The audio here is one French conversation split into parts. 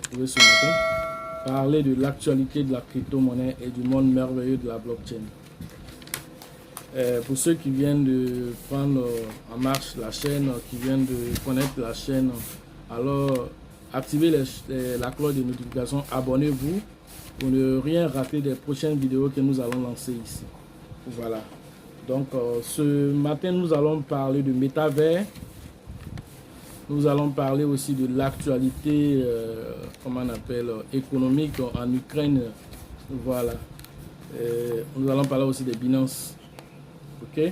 retrouver ce matin, parler de l'actualité de la crypto-monnaie et du monde merveilleux de la blockchain. Pour ceux qui viennent de prendre en marche la chaîne, qui viennent de connaître la chaîne, alors activez la cloche de notification, abonnez-vous pour ne rien rater des prochaines vidéos que nous allons lancer ici. Voilà. Donc ce matin, nous allons parler de métavers. Nous allons parler aussi de l'actualité, comment on appelle, économique en Ukraine. Voilà. Nous allons parler aussi des Binance. Ok.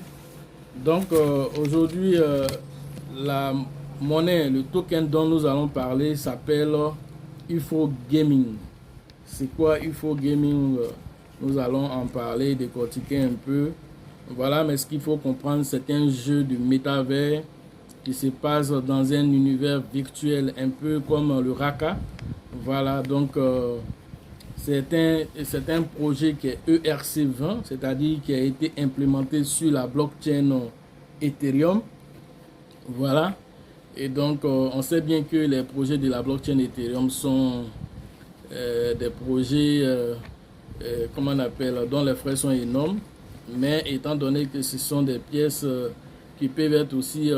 Donc aujourd'hui, la monnaie, le token dont nous allons parler s'appelle UFO Gaming. C'est quoi UFO Gaming? Nous allons en parler, décortiquer un peu. Voilà, mais ce qu'il faut comprendre, c'est un jeu de métavers qui se passe dans un univers virtuel, un peu comme le Raka. Voilà, donc c'est un projet qui est ERC20, c'est-à-dire qui a été implémenté sur la blockchain Ethereum. Voilà, et donc on sait bien que les projets de la blockchain Ethereum sont des projets, comment on appelle, dont les frais sont énormes, mais étant donné que ce sont des pièces qui peuvent être aussi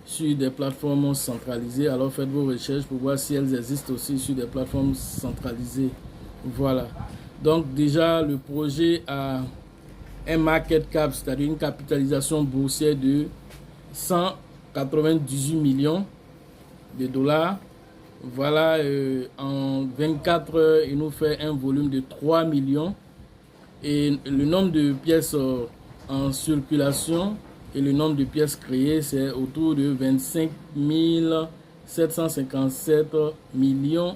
sur des plateformes centralisées, alors faites vos recherches pour voir si elles existent aussi sur des plateformes centralisées. Voilà. Donc déjà, le projet a un market cap, c'est-à-dire une capitalisation boursière de 198 millions de dollars. Voilà, en 24 heures, il nous fait un volume de 3 millions. Et le nombre de pièces en circulation et le nombre de pièces créées, c'est autour de 25 757 millions,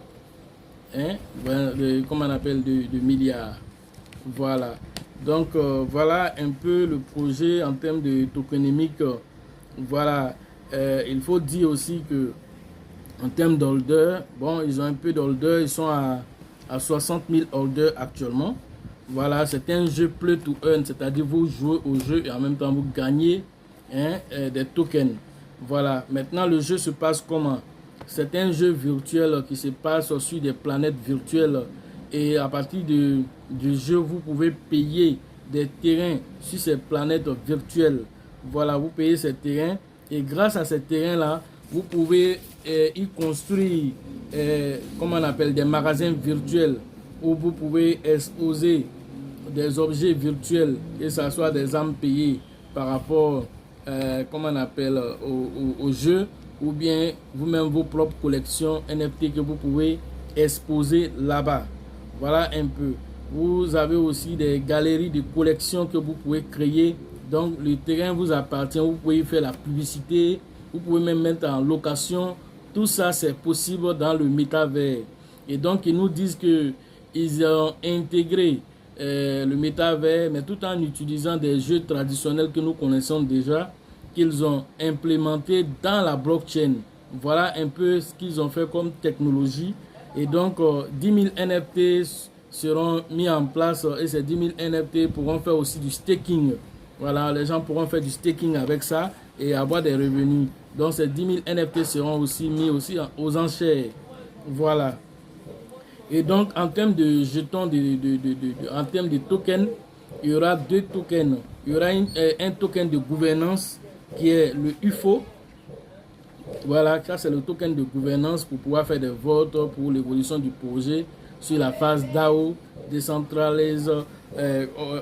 hein, comment on appelle, de milliards. Voilà. Donc, voilà un peu le projet en termes de tokenomique. Voilà. Il faut dire aussi que en termes d'holders, bon, ils ont un peu d'holders, ils sont à 60 000 holders actuellement. Voilà, c'est un jeu play to earn, c'est-à-dire vous jouez au jeu et en même temps vous gagnez, hein, des tokens. Voilà, maintenant le jeu se passe comment? C'est un jeu virtuel qui se passe sur des planètes virtuelles et à partir du jeu, vous pouvez payer des terrains sur ces planètes virtuelles. Voilà, vous payez ces terrains et grâce à ces terrains-là, vous pouvez y construire, comment on appelle, des magasins virtuels où vous pouvez exposer des objets virtuels, que ce soit des âmes payées par rapport, comment on appelle, au jeu, ou bien vous-même vos propres collections NFT que vous pouvez exposer là-bas. Voilà un peu. Vous avez aussi des galeries de collections que vous pouvez créer. Donc le terrain vous appartient, vous pouvez faire la publicité, vous pouvez même mettre en location. Tout ça, c'est possible dans le métavers. Et donc, ils nous disent qu'ils ont intégré le métavers, mais tout en utilisant des jeux traditionnels que nous connaissons déjà, qu'ils ont implémenté dans la blockchain. Voilà un peu ce qu'ils ont fait comme technologie. Et donc, 10 000 NFT seront mis en place et ces 10 000 NFT pourront faire aussi du staking. Voilà, les gens pourront faire du staking avec ça et avoir des revenus. Donc ces 10 000 NFT seront aussi mis aussi aux enchères. Voilà. Et donc en termes de jetons, en termes de tokens, il y aura deux tokens. Il y aura un token de gouvernance qui est le UFO. Voilà, ça c'est le token de gouvernance pour pouvoir faire des votes pour l'évolution du projet sur la phase DAO, Decentralized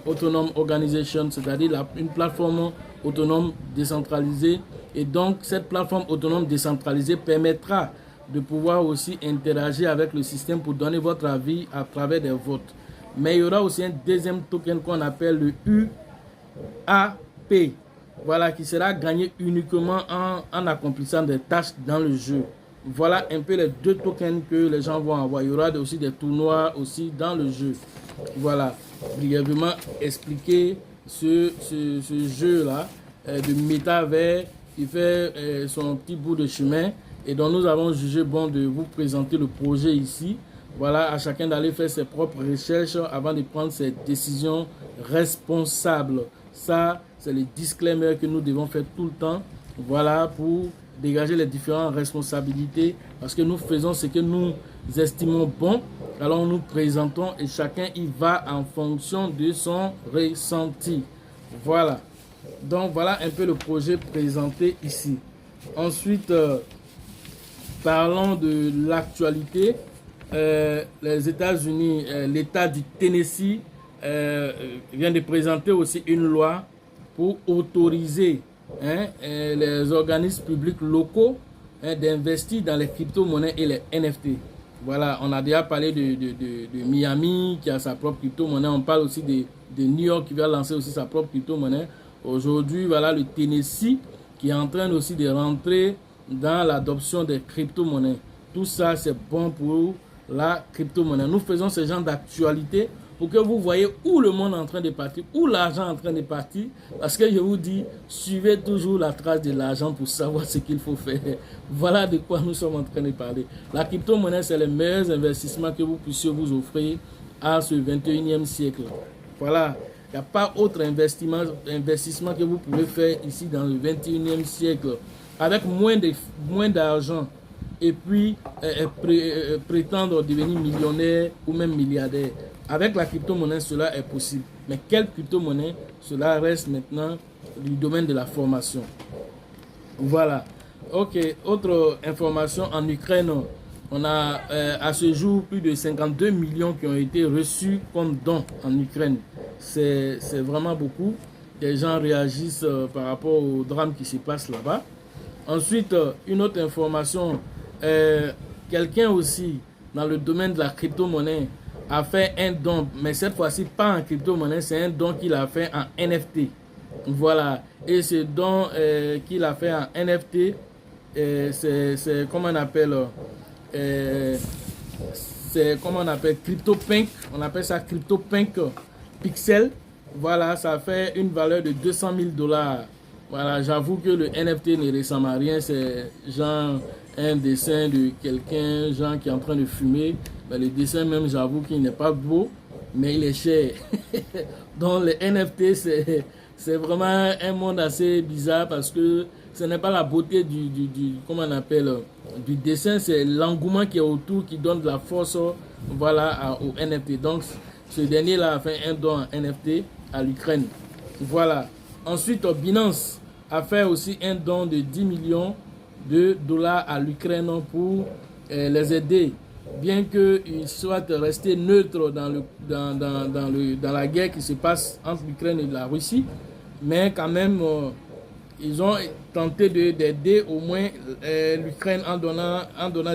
Autonome Organization, c'est-à-dire une plateforme autonome décentralisée. Et donc, cette plateforme autonome décentralisée permettra de pouvoir aussi interagir avec le système pour donner votre avis à travers des votes. Mais il y aura aussi un deuxième token qu'on appelle le UAP. Voilà, qui sera gagné uniquement en accomplissant des tâches dans le jeu. Voilà un peu les deux tokens que les gens vont avoir. Il y aura aussi des tournois aussi dans le jeu. Voilà, brièvement expliquer ce jeu-là de métavers qui fait son petit bout de chemin et dont nous avons jugé bon de vous présenter le projet ici. Voilà, à chacun d'aller faire ses propres recherches avant de prendre ses décisions responsables. Ça, c'est le disclaimer que nous devons faire tout le temps. Voilà, pour dégager les différentes responsabilités parce que nous faisons ce que nous estimons bon. Alors nous présentons et chacun y va en fonction de son ressenti. Voilà. Donc voilà un peu le projet présenté ici. Ensuite, parlons de l'actualité. Les États-Unis, l'État du Tennessee vient de présenter aussi une loi pour autoriser les organismes publics locaux d'investir dans les crypto-monnaies et les NFT. Voilà, on a déjà parlé de Miami qui a sa propre crypto-monnaie. On parle aussi de New York qui va lancer aussi sa propre crypto-monnaie. Aujourd'hui, voilà le Tennessee qui est en train aussi de rentrer dans l'adoption des crypto-monnaies. Tout ça, c'est bon pour la crypto-monnaie. Nous faisons ce genre d'actualité pour que vous voyez où le monde est en train de partir, où l'argent est en train de partir. Parce que je vous dis, suivez toujours la trace de l'argent pour savoir ce qu'il faut faire. Voilà de quoi nous sommes en train de parler. La crypto-monnaie, c'est le meilleur investissement que vous puissiez vous offrir à ce 21e siècle. Voilà. Il n'y a pas autre investissement que vous pouvez faire ici dans le 21e siècle. Avec moins d'argent et puis prétendre devenir millionnaire ou même milliardaire. Avec la crypto-monnaie, cela est possible. Mais quelle crypto-monnaie? Cela reste maintenant du domaine de la formation. Voilà. Ok, autre information en Ukraine. On a à ce jour plus de 52 millions qui ont été reçus comme dons en Ukraine. C'est vraiment beaucoup. Les gens réagissent par rapport au drame qui se passe là-bas. Ensuite, une autre information. Quelqu'un aussi dans le domaine de la crypto-monnaie a fait un don, mais cette fois-ci pas en crypto-monnaie, c'est un don qu'il a fait en NFT. Voilà. Et ce don qu'il a fait en NFT, c'est comment on appelle CryptoPunk. On appelle ça CryptoPunk Pixel. Voilà, ça fait une valeur de 200 000 $. Voilà, j'avoue que le NFT ne ressemble à rien. C'est genre un dessin de quelqu'un, genre qui est en train de fumer. Ben, le dessin même, j'avoue qu'il n'est pas beau, mais il est cher. Donc les NFT, c'est vraiment un monde assez bizarre parce que ce n'est pas la beauté comment on appelle, du dessin, c'est l'engouement qui est autour qui donne de la force, voilà, au NFT. Donc ce dernier-là a fait un don en NFT à l'Ukraine. Voilà. Ensuite, Binance a fait aussi un don de 10 millions de $ à l'Ukraine pour les aider. Bien qu'ils soient restés neutres dans la guerre qui se passe entre l'Ukraine et la Russie, mais quand même, ils ont tenté d'aider au moins l'Ukraine en donnant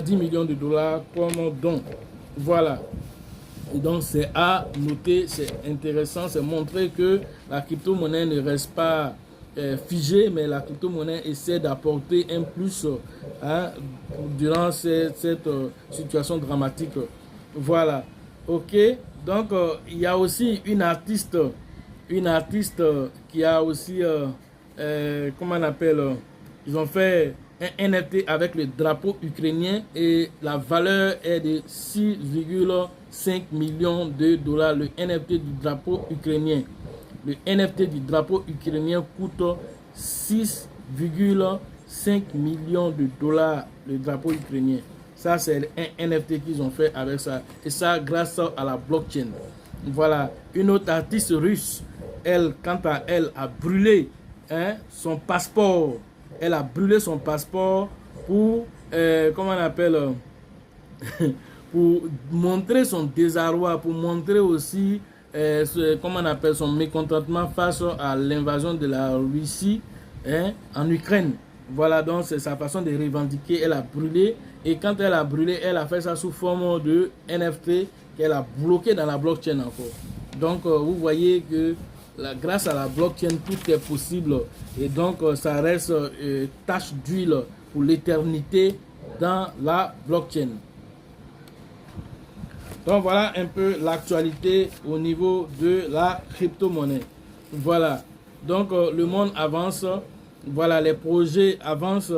10 millions de $ comme don. Voilà. Et donc c'est à noter, c'est intéressant, c'est montrer que la crypto-monnaie ne reste pas figée, mais la crypto-monnaie essaie d'apporter un plus durant cette situation dramatique. Voilà. Ok. Donc il y a aussi une artiste qui a aussi, comment on appelle, ils ont fait un NFT avec le drapeau ukrainien et la valeur est de 6,5 millions de $. Le NFT du drapeau ukrainien. Le NFT du drapeau ukrainien coûte 6,5 millions de $, le drapeau ukrainien. Ça, c'est un NFT qu'ils ont fait avec ça. Et ça, grâce à la blockchain. Voilà. Une autre artiste russe, elle, quant à elle, a brûlé son passeport. Elle a brûlé son passeport pour, comment on appelle, pour montrer son désarroi, pour montrer aussi, comment on appelle, son mécontentement face à l'invasion de la Russie en Ukraine. Voilà, donc c'est sa façon de revendiquer. Elle a brûlé, et quand elle a brûlé, elle a fait ça sous forme de NFT qu'elle a bloqué dans la blockchain encore. Donc vous voyez que grâce à la blockchain, tout est possible, et donc ça reste tache d'huile pour l'éternité dans la blockchain. Donc voilà un peu l'actualité au niveau de la crypto-monnaie. Voilà, donc le monde avance, voilà, les projets avancent.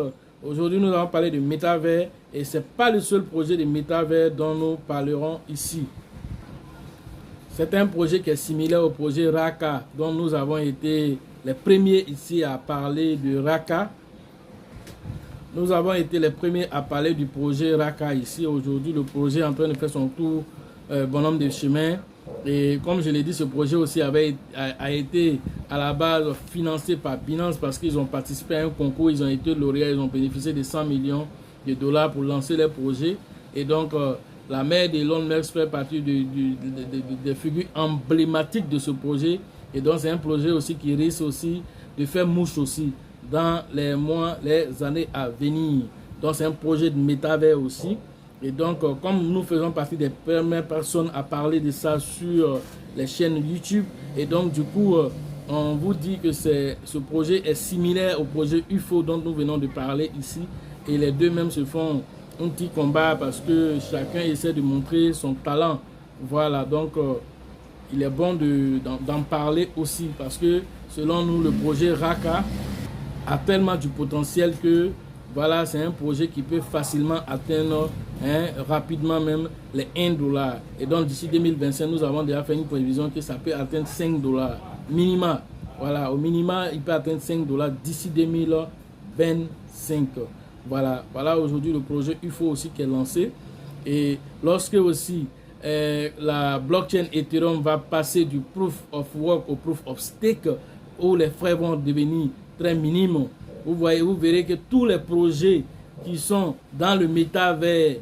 Aujourd'hui nous allons parler de métavers, et ce n'est pas le seul projet de métavers dont nous parlerons ici. C'est un projet qui est similaire au projet Raka, dont nous avons été les premiers ici à parler de Raka. Nous avons été les premiers à parler du projet Raka ici. Aujourd'hui, le projet est en train de faire son tour bonhomme de chemin. Et comme je l'ai dit, ce projet aussi a été à la base financé par Binance parce qu'ils ont participé à un concours, ils ont été lauréats, ils ont bénéficié de 100 millions de dollars pour lancer leur projet. Et donc, la mère d'Elon Musk fait partie des figures emblématiques de ce projet. Et donc, c'est un projet aussi qui risque aussi de faire mouche aussi dans les mois, les années à venir. Donc, c'est un projet de métavers aussi. Et donc, comme nous faisons partie des premières personnes à parler de ça sur les chaînes YouTube, et donc du coup, on vous dit que ce projet est similaire au projet UFO dont nous venons de parler ici. Et les deux même se font un petit combat parce que chacun essaie de montrer son talent. Voilà, donc il est bon d'en parler aussi parce que selon nous, le projet Raka a tellement du potentiel que voilà, c'est un projet qui peut facilement atteindre rapidement même les 1 $. Et donc d'ici 2025, nous avons déjà fait une prévision que ça peut atteindre 5 $ minima. Voilà, au minima, il peut atteindre 5 $ d'ici 2025. Voilà, voilà aujourd'hui le projet UFO aussi qui est lancé. Et lorsque aussi la blockchain Ethereum va passer du proof of work au proof of stake, où les frais vont devenir très minimes, vous verrez que tous les projets qui sont dans le métavers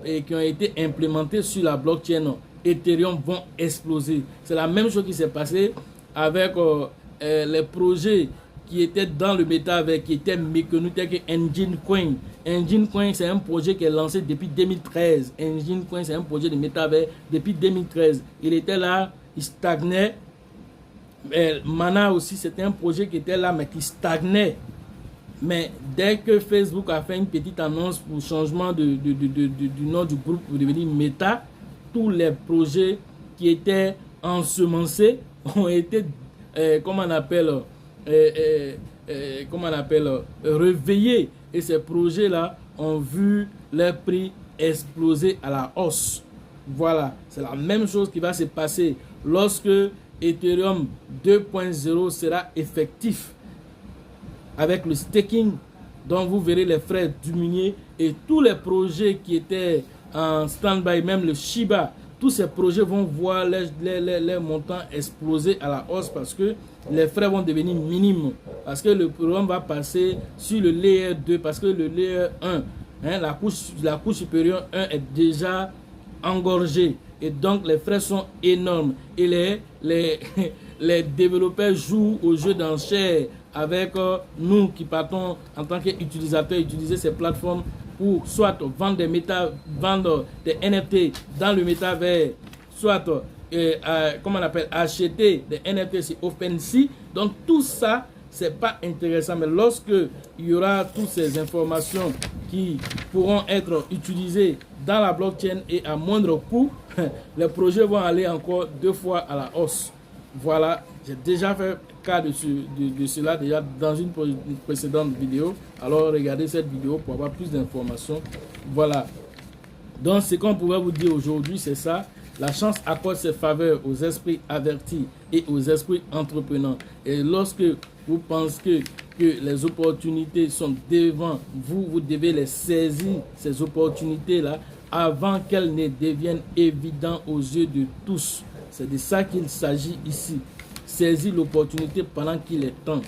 et qui ont été implémentés sur la blockchain Ethereum vont exploser. C'est la même chose qui s'est passé avec les projets qui étaient dans le métavers, qui étaient méconnus, tels que Engine Coin. Engine Coin, c'est un projet qui est lancé depuis 2013. Engine Coin, c'est un projet de métavers depuis 2013. Il était là, il stagnait. Mana aussi, c'était un projet qui était là, mais qui stagnait. Mais dès que Facebook a fait une petite annonce pour le changement du nom du groupe pour devenir Meta, tous les projets qui étaient ensemencés ont été, réveillés. Et ces projets-là ont vu leur prix exploser à la hausse. Voilà, c'est la même chose qui va se passer lorsque Ethereum 2.0 sera effectif. Avec le staking, dont vous verrez les frais diminuer et tous les projets qui étaient en stand-by, même le Shiba, tous ces projets vont voir les montants exploser à la hausse parce que les frais vont devenir minimes. Parce que le programme va passer sur le layer 2, parce que le layer 1, la couche supérieure 1 est déjà engorgée. Et donc les frais sont énormes. Et les développeurs jouent au jeu d'enchères avec nous qui partons en tant qu'utilisateurs, utiliser ces plateformes pour soit vendre des NFT dans le métavers, soit acheter des NFT sur OpenSea. Donc tout ça, c'est pas intéressant. Mais lorsque il y aura toutes ces informations qui pourront être utilisées dans la blockchain et à moindre coût, les projets vont aller encore 2 fois à la hausse. Voilà, j'ai déjà fait cas de cela déjà dans une précédente vidéo. Alors regardez cette vidéo pour avoir plus d'informations. Voilà. Donc ce qu'on pouvait vous dire aujourd'hui, c'est ça. La chance accorde ses faveurs aux esprits avertis et aux esprits entrepreneurs. Et lorsque vous pensez que les opportunités sont devant vous, vous devez les saisir, ces opportunités-là, avant qu'elles ne deviennent évidentes aux yeux de tous. C'est de ça qu'il s'agit ici. Saisir l'opportunité pendant qu'il est temps.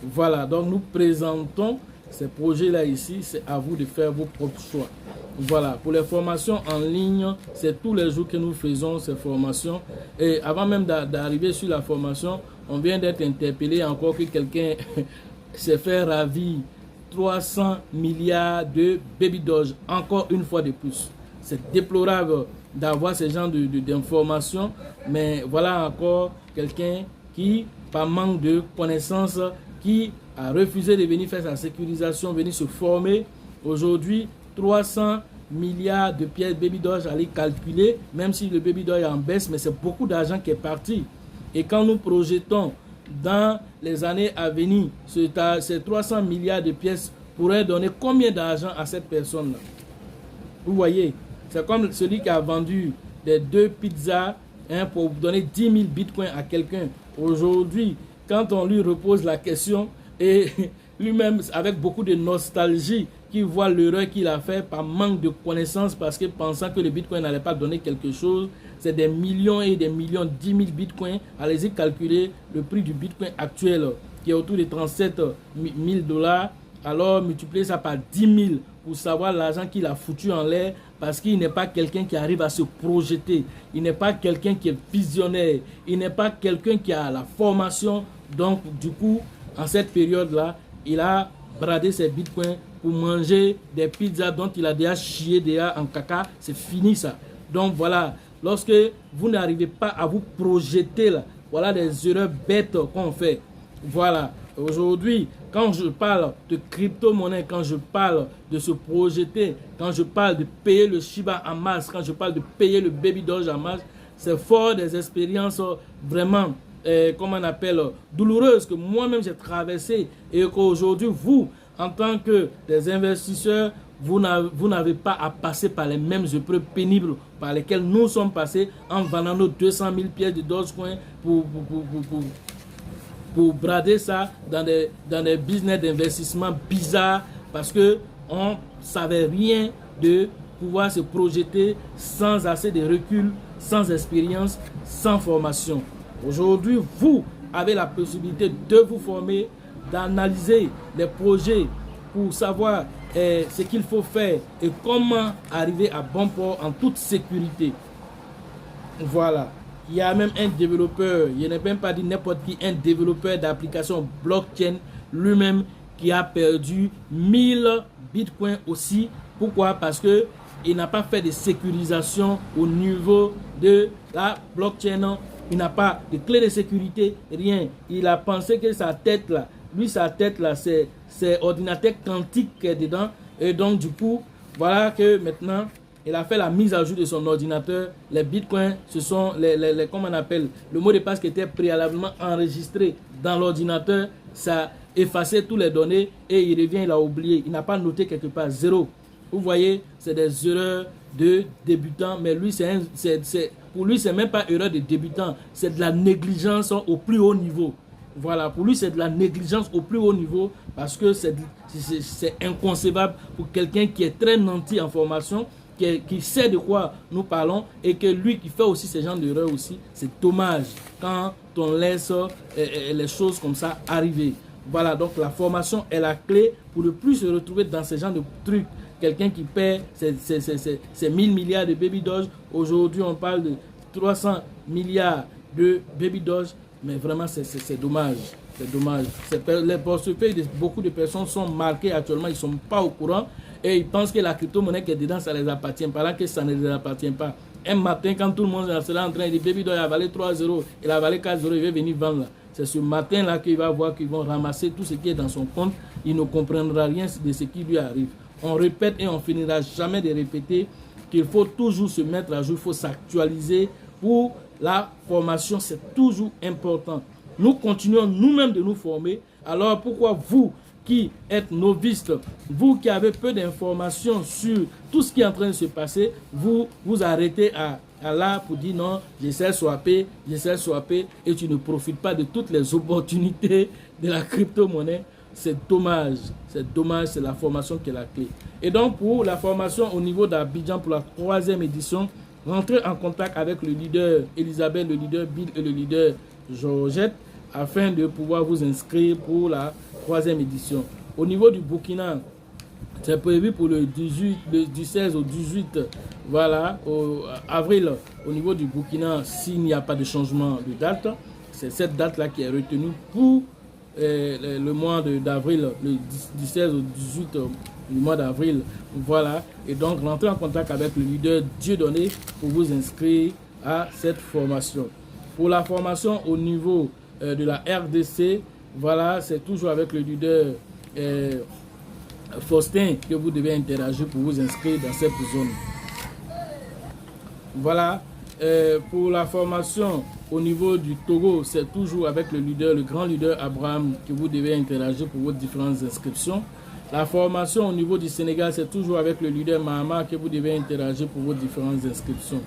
Voilà, donc nous présentons ces projets-là ici. C'est à vous de faire vos propres choix. Voilà, pour les formations en ligne, c'est tous les jours que nous faisons ces formations. Et avant même d'arriver sur la formation, on vient d'être interpellé encore que quelqu'un s'est fait ravir 300 milliards de baby doge, encore une fois de plus. C'est déplorable d'avoir ce genre d'informations, mais voilà encore quelqu'un qui, par manque de connaissances, qui a refusé de venir faire sa sécurisation, venir se former. Aujourd'hui, 300 milliards de pièces baby doge à les calculer, même si le baby doge est en baisse, mais c'est beaucoup d'argent qui est parti. Et quand nous projetons dans les années à venir, ces 300 milliards de pièces pourraient donner combien d'argent à cette personne-là? Vous voyez, c'est comme celui qui a vendu des 2 pizzas pour donner 10 000 bitcoins à quelqu'un. Aujourd'hui, quand on lui repose la question, et lui-même avec beaucoup de nostalgie, qui voit l'erreur qu'il a fait par manque de connaissances, parce que pensant que le Bitcoin n'allait pas donner quelque chose. C'est des millions et des millions, 10 000 Bitcoins. Allez-y calculer le prix du Bitcoin actuel qui est autour de 37 000 $. Alors multipliez ça par 10 000 pour savoir l'argent qu'il a foutu en l'air, parce qu'il n'est pas quelqu'un qui arrive à se projeter. Il n'est pas quelqu'un qui est visionnaire. Il n'est pas quelqu'un qui a la formation. Donc du coup, en cette période-là, il a bradé ses Bitcoins pour manger des pizzas dont il a déjà chié déjà en caca. C'est fini ça. Donc voilà, lorsque vous n'arrivez pas à vous projeter là, voilà des erreurs bêtes qu'on fait. Voilà, aujourd'hui, quand je parle de crypto-monnaie, quand je parle de se projeter, quand je parle de payer le Shiba en masse, quand je parle de payer le Baby Doge en masse, c'est fort des expériences vraiment, comment on appelle, douloureuses que moi-même j'ai traversées, et qu'aujourd'hui, vous, en tant que des investisseurs, vous n'avez pas à passer par les mêmes épreuves pénibles par lesquelles nous sommes passés en vendant nos 200 000 pièces de Dogecoin pour brader ça dans des business d'investissement bizarres, parce qu'on ne savait rien de pouvoir se projeter sans assez de recul, sans expérience, sans formation. Aujourd'hui, vous avez la possibilité de vous former, d'analyser les projets pour savoir ce qu'il faut faire et comment arriver à bon port en toute sécurité. Voilà. Il y a même un développeur, il n'est même pas dit n'importe qui, un développeur d'application blockchain lui-même qui a perdu 1000 bitcoins aussi. Pourquoi? Parce que il n'a pas fait de sécurisation au niveau de la blockchain. Il n'a pas de clé de sécurité, rien. Il a pensé que sa tête là, c'est ordinateur quantique qui est dedans. Et donc du coup, voilà que maintenant, il a fait la mise à jour de son ordinateur. Les bitcoins, ce sont comment on appelle, le mot de passe qui était préalablement enregistré dans l'ordinateur. Ça a effacé toutes les données et il revient, il a oublié. Il n'a pas noté quelque part, zéro. Vous voyez, c'est des erreurs de débutant, mais lui, pour lui, c'est même pas erreur de débutant, c'est de la négligence au plus haut niveau. Voilà, pour lui, c'est de la négligence au plus haut niveau, parce que c'est inconcevable pour quelqu'un qui est très nanti en formation, qui sait de quoi nous parlons, et que lui qui fait aussi ce genre d'erreurs aussi. C'est dommage quand on laisse les choses comme ça arriver. Voilà, donc la formation est la clé pour ne plus se retrouver dans ce genre de trucs. Quelqu'un qui perd ses 1000 milliards de Baby Doge. Aujourd'hui, on parle de 300 milliards de Baby Doge. Mais vraiment, c'est dommage. C'est dommage. Les portefeuilles de beaucoup de personnes sont marqués actuellement. Ils ne sont pas au courant. Et ils pensent que la crypto-monnaie qui est dedans, ça les appartient. Pendant que ça ne les appartient pas. Un matin, quand tout le monde sera en train de dire Baby Doge a valé 3 euros, il a valé 4 euros, il va venir vendre là. C'est ce matin-là qu'il va voir qu'ils vont ramasser tout ce qui est dans son compte. Il ne comprendra rien de ce qui lui arrive. On répète et on finira jamais de répéter qu'il faut toujours se mettre à jour, il faut s'actualiser. Pour la formation, c'est toujours important. Nous continuons nous-mêmes de nous former. Alors pourquoi vous qui êtes novices, vous qui avez peu d'informations sur tout ce qui est en train de se passer, vous arrêtez à là pour dire non, j'essaie de swapper, et tu ne profites pas de toutes les opportunités de la crypto-monnaie. C'est dommage, c'est la formation qui est la clé. Et donc pour la formation au niveau d'Abidjan pour la 3e édition, rentrez en contact avec le leader Elisabeth, le leader Bill et le leader Georgette afin de pouvoir vous inscrire pour la 3e édition. Au niveau du Burkina, c'est prévu pour du 16 au 18 voilà, avril. Au niveau du Burkina, s'il n'y a pas de changement de date, c'est cette date-là qui est retenue pour le mois d'avril, du 16 au 18 du mois d'avril. Voilà. Et donc, rentrez en contact avec le leader Dieudonné pour vous inscrire à cette formation. Pour la formation au niveau de la RDC, voilà, c'est toujours avec le leader Faustin que vous devez interagir pour vous inscrire dans cette zone. Voilà. Pour la formation au niveau du Togo, c'est toujours avec le grand leader Abraham que vous devez interagir pour vos différentes inscriptions. La formation au niveau du Sénégal, c'est toujours avec le leader Mahama que vous devez interagir pour vos différentes inscriptions.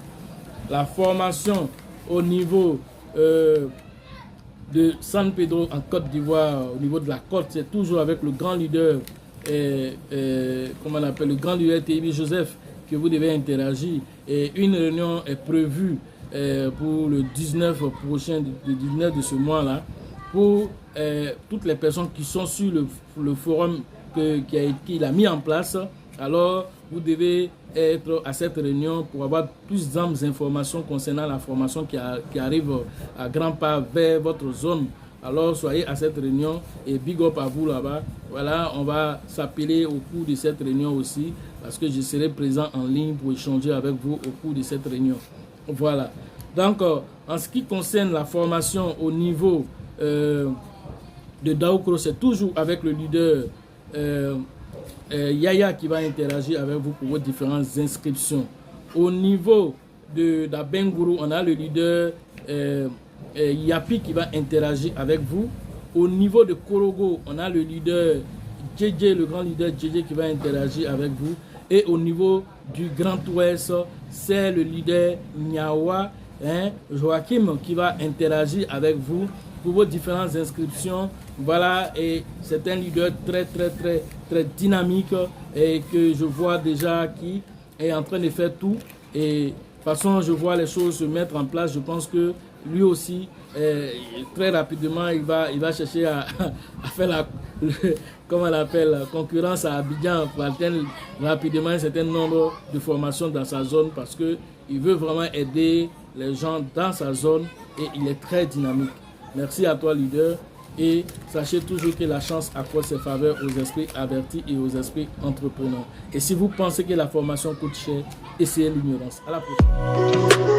La formation au niveau de San Pedro en Côte d'Ivoire, au niveau de la côte, c'est toujours avec le grand leader comment on appelle, le grand leader TB Joseph, que vous devez interagir. Et une réunion est prévue pour le 19 prochain, le 19 de ce mois-là, pour toutes les personnes qui sont sur le forum qu'il a mis en place. Alors, vous devez être à cette réunion pour avoir plus d'informations concernant la formation qui arrive à grands pas vers votre zone. Alors, soyez à cette réunion et big up à vous là-bas. Voilà, on va s'appeler au cours de cette réunion aussi parce que je serai présent en ligne pour échanger avec vous au cours de cette réunion. Voilà. Donc, en ce qui concerne la formation au niveau de Daoukro, c'est toujours avec le leader Yaya qui va interagir avec vous pour vos différentes inscriptions. Au niveau de Benguru, on a le leader Yapi qui va interagir avec vous. Au niveau de Korogo, on a le leader JJ, le grand leader JJ qui va interagir avec vous. Et au niveau du Grand Ouest, c'est le leader Nyawa, Joachim, qui va interagir avec vous pour vos différentes inscriptions. Voilà, et c'est un leader très dynamique et que je vois déjà qui est en train de faire tout. Et de toute façon, je vois les choses se mettre en place. Je pense que lui aussi, très rapidement, il va chercher à faire comment on appelle, la concurrence à Abidjan pour atteindre rapidement un certain nombre de formations dans sa zone parce qu'il veut vraiment aider les gens dans sa zone et il est très dynamique. Merci à toi, leader. Et sachez toujours que la chance accorde ses faveurs aux esprits avertis et aux esprits entrepreneurs. Et si vous pensez que la formation coûte cher, essayez l'ignorance. À la prochaine.